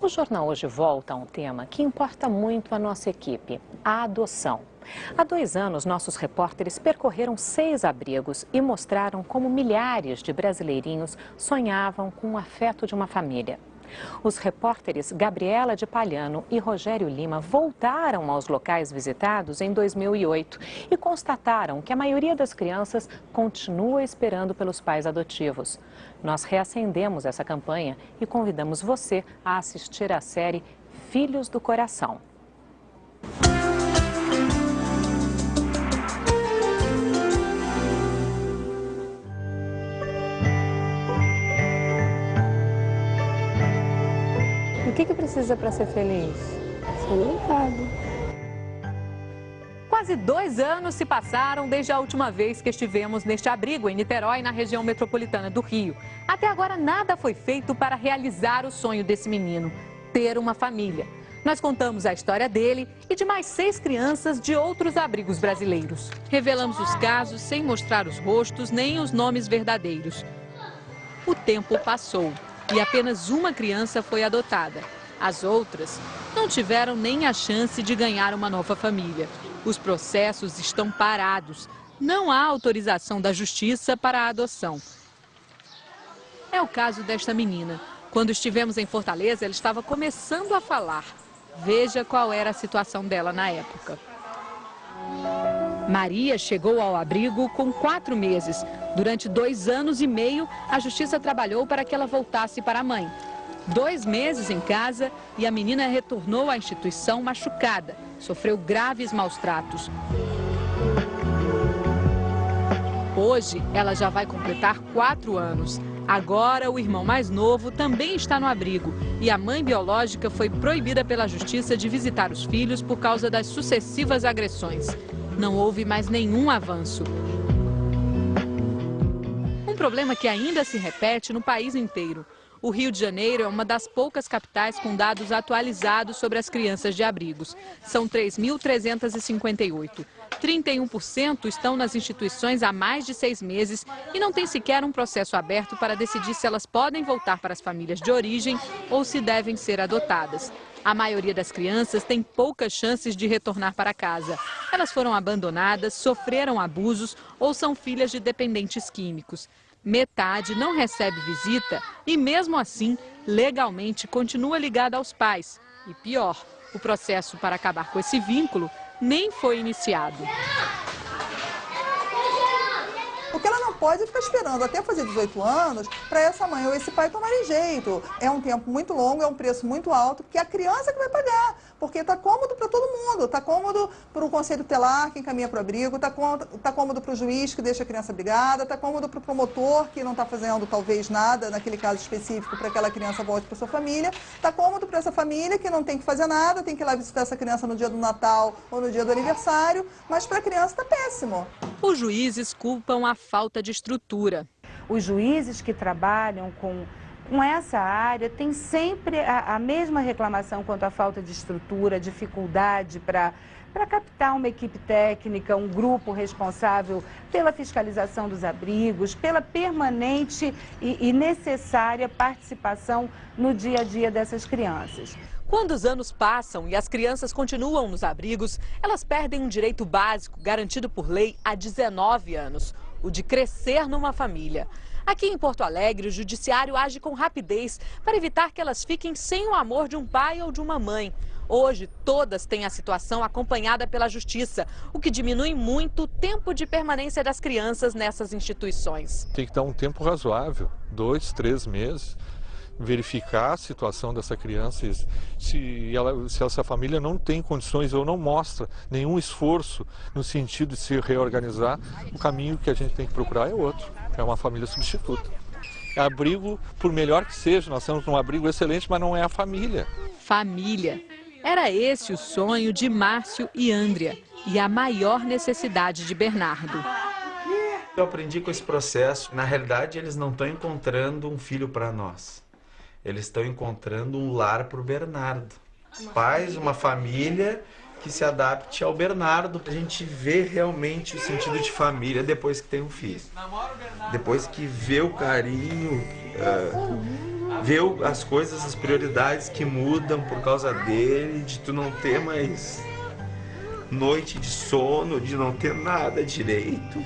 O Jornal Hoje volta a um tema que importa muito à nossa equipe, a adoção. Há 2 anos, nossos repórteres percorreram 6 abrigos e mostraram como milhares de brasileirinhos sonhavam com o afeto de uma família. Os repórteres Gabriela de Palhano e Rogério Lima voltaram aos locais visitados em 2008 e constataram que a maioria das crianças continua esperando pelos pais adotivos. Nós reacendemos essa campanha e convidamos você a assistir à série Filhos do Coração. O que precisa para ser feliz? Ser lembrado. Quase 2 anos se passaram desde a última vez que estivemos neste abrigo em Niterói, na região metropolitana do Rio. Até agora nada foi feito para realizar o sonho desse menino, ter uma família. Nós contamos a história dele e de mais 6 crianças de outros abrigos brasileiros. Revelamos os casos sem mostrar os rostos nem os nomes verdadeiros. O tempo passou e apenas uma criança foi adotada. As outras não tiveram nem a chance de ganhar uma nova família. Os processos estão parados. Não há autorização da justiça para a adoção. É o caso desta menina. Quando estivemos em Fortaleza, ela estava começando a falar. Veja qual era a situação dela na época. Maria chegou ao abrigo com 4 meses. Durante 2 anos e meio, a justiça trabalhou para que ela voltasse para a mãe. 2 meses em casa e a menina retornou à instituição machucada. Sofreu graves maus-tratos. Hoje, ela já vai completar 4 anos. Agora, o irmão mais novo também está no abrigo e a mãe biológica foi proibida pela justiça de visitar os filhos por causa das sucessivas agressões. Não houve mais nenhum avanço. Um problema que ainda se repete no país inteiro. O Rio de Janeiro é uma das poucas capitais com dados atualizados sobre as crianças de abrigos. São 3.358. 31% estão nas instituições há mais de 6 meses e não tem sequer um processo aberto para decidir se elas podem voltar para as famílias de origem ou se devem ser adotadas. A maioria das crianças tem poucas chances de retornar para casa. Elas foram abandonadas, sofreram abusos ou são filhas de dependentes químicos. Metade não recebe visita e, mesmo assim, legalmente continua ligada aos pais. E pior, o processo para acabar com esse vínculo nem foi iniciado. O que ela não pode é ficar esperando até fazer 18 anos para essa mãe ou esse pai tomarem jeito. É um tempo muito longo, é um preço muito alto, que é a criança que vai pagar. Porque está cômodo para todo mundo, está cômodo para o conselho tutelar que encaminha para o abrigo, está cômodo para o juiz que deixa a criança abrigada, está cômodo para o promotor que não está fazendo talvez nada naquele caso específico para que aquela criança volte para sua família, está cômodo para essa família que não tem que fazer nada, tem que ir lá visitar essa criança no dia do Natal ou no dia do aniversário, mas para a criança está péssimo. Os juízes culpam a falta de estrutura. Os juízes que trabalham com essa área têm sempre a mesma reclamação quanto à falta de estrutura, dificuldade para captar uma equipe técnica, um grupo responsável pela fiscalização dos abrigos, pela permanente e necessária participação no dia a dia dessas crianças. Quando os anos passam e as crianças continuam nos abrigos, elas perdem um direito básico garantido por lei há 19 anos, o de crescer numa família. Aqui em Porto Alegre, o judiciário age com rapidez para evitar que elas fiquem sem o amor de um pai ou de uma mãe. Hoje, todas têm a situação acompanhada pela justiça, o que diminui muito o tempo de permanência das crianças nessas instituições. Tem que dar um tempo razoável, 2, 3 meses. Verificar a situação dessa criança, se essa família não tem condições ou não mostra nenhum esforço no sentido de se reorganizar, o caminho que a gente tem que procurar é outro, é uma família substituta. Abrigo, por melhor que seja, nós temos um abrigo excelente, mas não é a família. Família. Era esse o sonho de Márcio e Andrea e a maior necessidade de Bernardo. Eu aprendi com esse processo, na realidade eles não estão encontrando um filho para nós. Eles estão encontrando um lar para o Bernardo. Pais, uma família que se adapte ao Bernardo. A gente vê realmente o sentido de família depois que tem um filho. Depois que vê o carinho ver as coisas, as prioridades que mudam por causa dele, de tu não ter mais noite de sono, de não ter nada direito.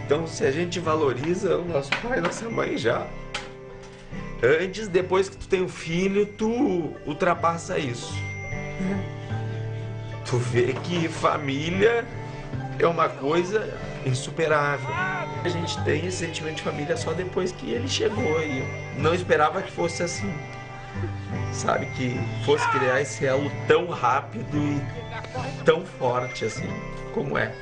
Então, se a gente valoriza o nosso pai e nossa mãe já, antes, depois que tu tem um filho, tu ultrapassa isso. Tu vê que família é uma coisa insuperável. A gente tem esse sentimento de família só depois que ele chegou e eu não esperava que fosse assim. Sabe, que fosse criar esse elo tão rápido e tão forte assim, como é.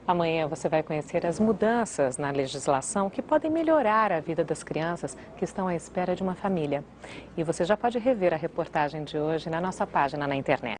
Amanhã você vai conhecer as mudanças na legislação que podem melhorar a vida das crianças que estão à espera de uma família. E você já pode rever a reportagem de hoje na nossa página na internet.